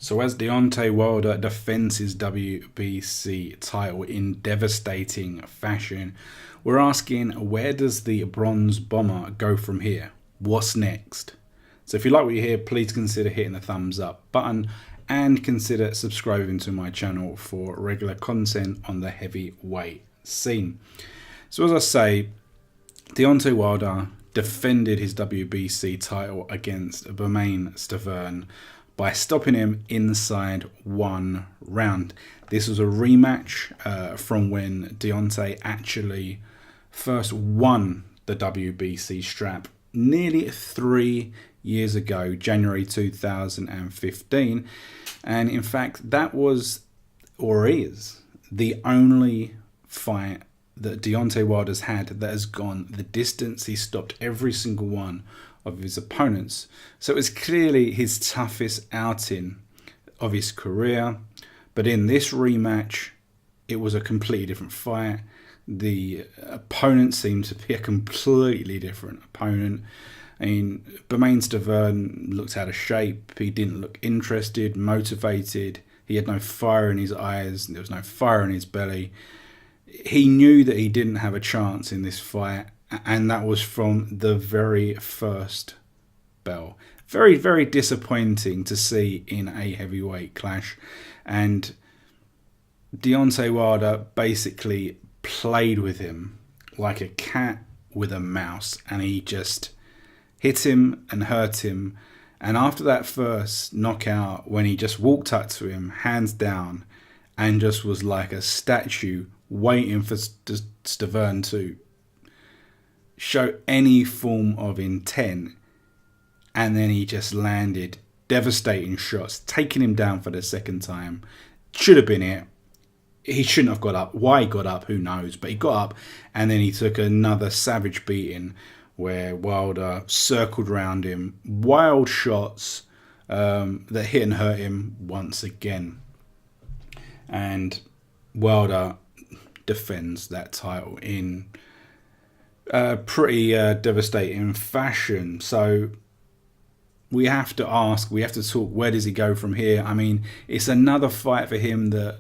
So as Deontay Wilder defends his WBC title in devastating fashion, we're asking, where does the Bronze Bomber go from here? What's next? So if you like what you hear, please consider hitting the thumbs up button and consider subscribing to my channel for regular content on the heavyweight scene. So as I say, Deontay Wilder defended his WBC title against Bermane Stiverne by stopping him inside one round. This was a rematch from when Deontay actually first won the WBC strap nearly 3 years ago, January 2015. And in fact, that was, or is, the only fight that Deontay Wilder's had that has gone the distance. He stopped every single one of his opponents. So it was clearly his toughest outing of his career. But in this rematch, it was a completely different fight. The opponent seemed to be a completely different opponent. I mean, Bermane Stiverne looked out of shape. He didn't look interested, motivated. He had no fire in his eyes. There was no fire in his belly. He knew that he didn't have a chance in this fight. And that was from the very first bell. Very, very disappointing to see in a heavyweight clash. And Deontay Wilder basically played with him like a cat with a mouse. And he just hit him and hurt him. And after that first knockout, when he just walked up to him, hands down, and just was like a statue waiting for Stiverne to show any form of intent, and then he just landed devastating shots, taking him down for the second time. Should have been it. He shouldn't have got up. Why he got up, who knows, but he got up, and then he took another savage beating where Wilder circled around him, wild shots that hit and hurt him once again. And Wilder defends that title in pretty devastating fashion. So we have to ask, we have to talk, where does he go from here? I mean, it's another fight for him that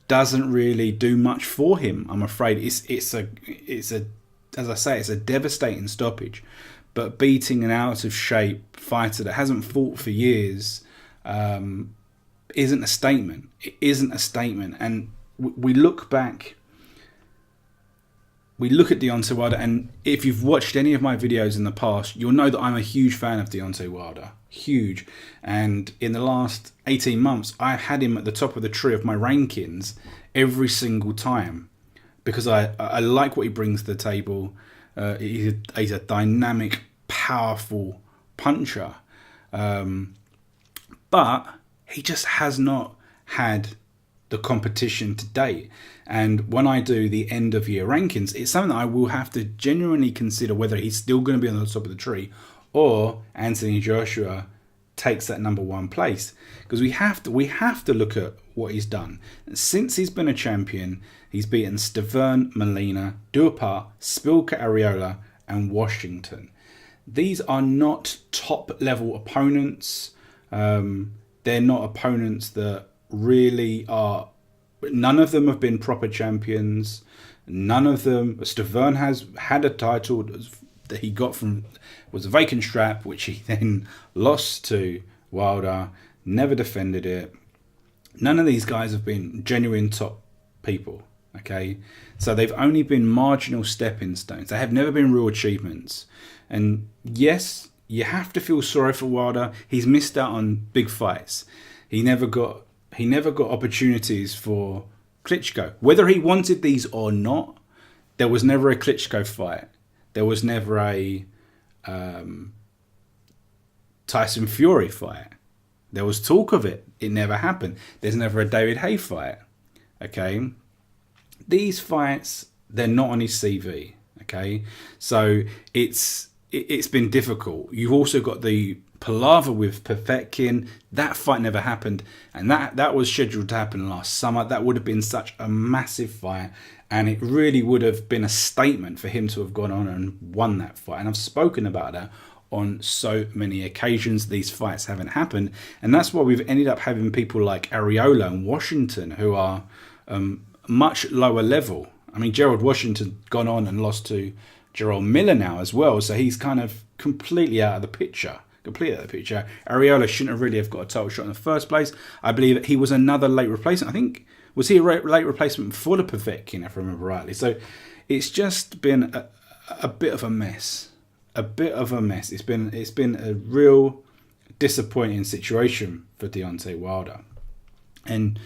doesn't really do much for him, I'm afraid. It's a as I say, it's a devastating stoppage, but beating an out of shape fighter that hasn't fought for years isn't a statement. It isn't a statement. And we look back, we look at Deontay Wilder, and if you've watched any of my videos in the past, you'll know that I'm a huge fan of Deontay Wilder. Huge. And in the last 18 months, I've had him at the top of the tree of my rankings every single time, because I like what he brings to the table. He's a dynamic, powerful puncher. But he just has not had the competition to date. And when I do the end of year rankings, it's something that I will have to genuinely consider whether he's still going to be on the top of the tree or Anthony Joshua takes that #1 place. Because we have to look at what he's done. Since he's been a champion, he's beaten Stiverne, Molina, Duhaupas, Spilka, Arreola, and Washington. These are not top level opponents. They're not opponents that really are. None of them have been proper champions. None of them. Stiverne has had a title that he got from, was a vacant strap, which he then lost to Wilder. Never defended it. None of these guys have been genuine top people. Okay, so they've only been marginal stepping stones. They have never been real achievements. And yes, you have to feel sorry for Wilder. He's missed out on big fights. He never got opportunities for Klitschko. Whether he wanted these or not, there was never a Klitschko fight. There was never a Tyson Fury fight. There was talk of it. It never happened. There's never a David Haye fight. Okay. These fights, they're not on his CV. Okay. So it's been difficult. You've also got the palaver with Povetkin. That fight never happened. And that was scheduled to happen last summer. That would have been such a massive fight. And it really would have been a statement for him to have gone on and won that fight. And I've spoken about that on so many occasions. These fights haven't happened, and that's why we've ended up having people like Areola and Washington, who are much lower level. I mean, Gerald Washington's gone on and lost to Gerald Miller now as well, so he's kind of completely out of the picture. Areola shouldn't have really have got a title shot in the first place. I believe that he was another late replacement. I think, was he a late replacement for the Povetkin, if I remember rightly? So it's just been a bit of a mess. It's been a real disappointing situation for Deontay Wilder. And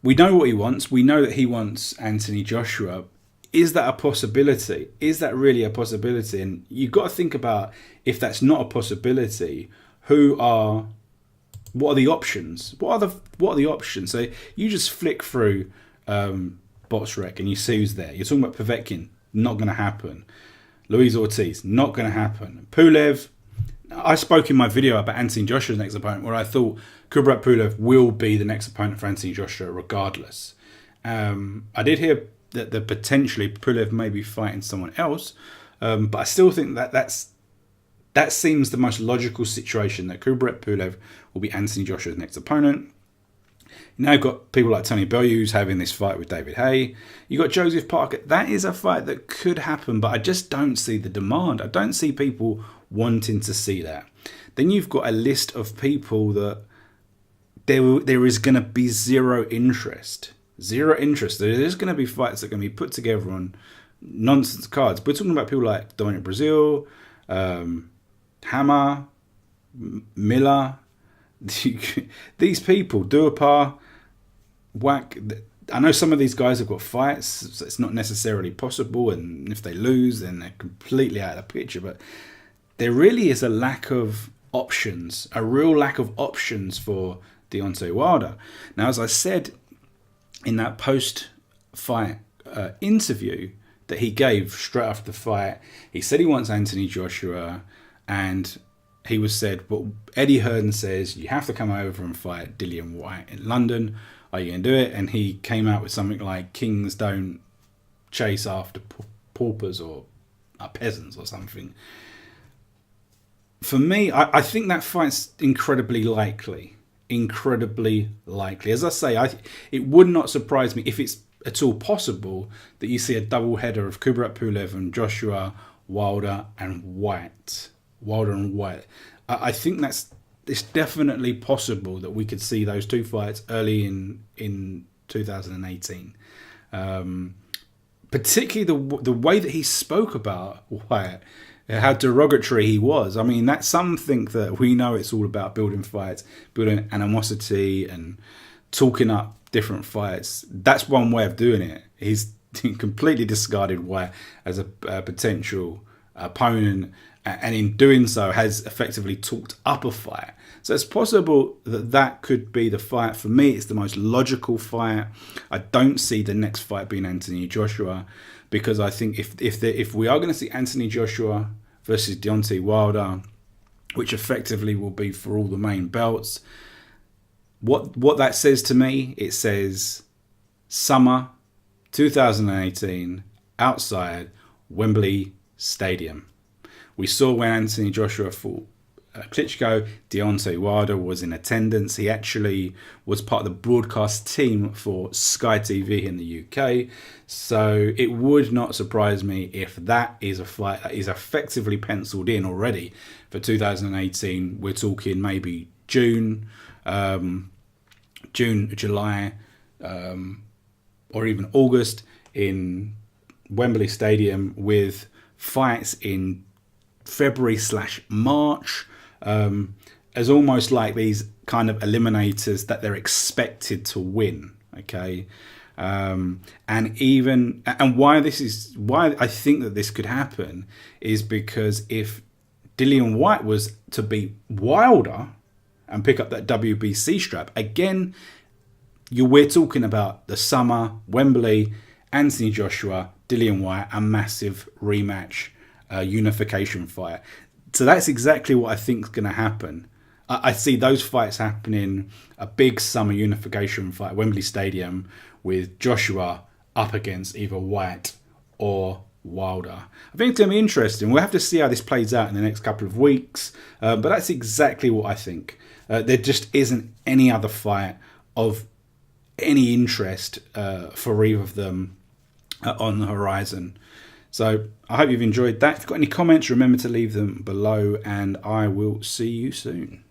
we know what he wants. We know that he wants Anthony Joshua. Is that a possibility? Is that really a possibility? And you've got to think about, if that's not a possibility, what are the options? What are the options? So you just flick through BoxRec and you see who's there. You're talking about Povetkin, not going to happen. Luis Ortiz, not going to happen. Pulev, I spoke in my video about Anthony Joshua's next opponent, where I thought Kubrat Pulev will be the next opponent for Anthony Joshua regardless. I did hear that potentially Pulev may be fighting someone else, but I still think that seems the most logical situation, that Kubrat Pulev will be Anthony Joshua's next opponent. Now you've got people like Tony Bellew who's having this fight with David Haye. You've got Joseph Parker. That is a fight that could happen, but I just don't see the demand. I don't see people wanting to see that. Then you've got a list of people that there is going to be zero interest. There's going to be fights that are going to be put together on nonsense cards. We're talking about people like Dominic Brazil, Hammer, Miller. These people, Duhaupas, Whack. I know some of these guys have got fights, so it's not necessarily possible, and if they lose, then they're completely out of the picture. But there really is a lack of options, a real lack of options for Deontay Wilder. Now, as I said in that post-fight interview that he gave straight after the fight, he said he wants Anthony Joshua, and he was said, but Eddie Hearn says you have to come over and fight Dillian Whyte in London. Are you going to do it? And he came out with something like, kings don't chase after paupers or peasants or something. For me, I think that fight's incredibly likely. As I say, it would not surprise me if it's at all possible that you see a double header of Kubrat Pulev and Joshua, Wilder and Whyte. I think it's definitely possible that we could see those two fights early in 2018. Particularly the way that he spoke about Whyte, how derogatory he was. I mean, that's something that we know it's all about, building fights, building animosity and talking up different fights. That's one way of doing it. He's completely discarded Whyte as a potential opponent, and in doing so has effectively talked up a fight. So it's possible that could be the fight. For me, it's the most logical fight. I don't see the next fight being Anthony Joshua, because I think if we are going to see Anthony Joshua versus Deontay Wilder, which effectively will be for all the main belts, what that says to me, it says summer 2018 outside Wembley Stadium. We saw when Anthony Joshua fought Klitschko, Deontay Wilder was in attendance. He actually was part of the broadcast team for Sky TV in the UK. So it would not surprise me if that is a fight that is effectively penciled in already for 2018. We're talking maybe June, July, or even August in Wembley Stadium, with fights in February/March, as almost like these kind of eliminators that they're expected to win. Okay, and why I think that this could happen is because if Dillian Whyte was to beat Wilder and pick up that WBC strap again, we're talking about the summer, Wembley, Anthony Joshua, Dillian Whyte, a massive rematch, unification fight. So that's exactly what I think is going to happen. I see those fights happening, a big summer unification fight, Wembley Stadium, with Joshua up against either Whyte or Wilder. I think it's going to be interesting. We'll have to see how this plays out in the next couple of weeks. But that's exactly what I think. There just isn't any other fight of any interest for either of them on the horizon. So I hope you've enjoyed that. If you've got any comments, remember to leave them below, and I will see you soon.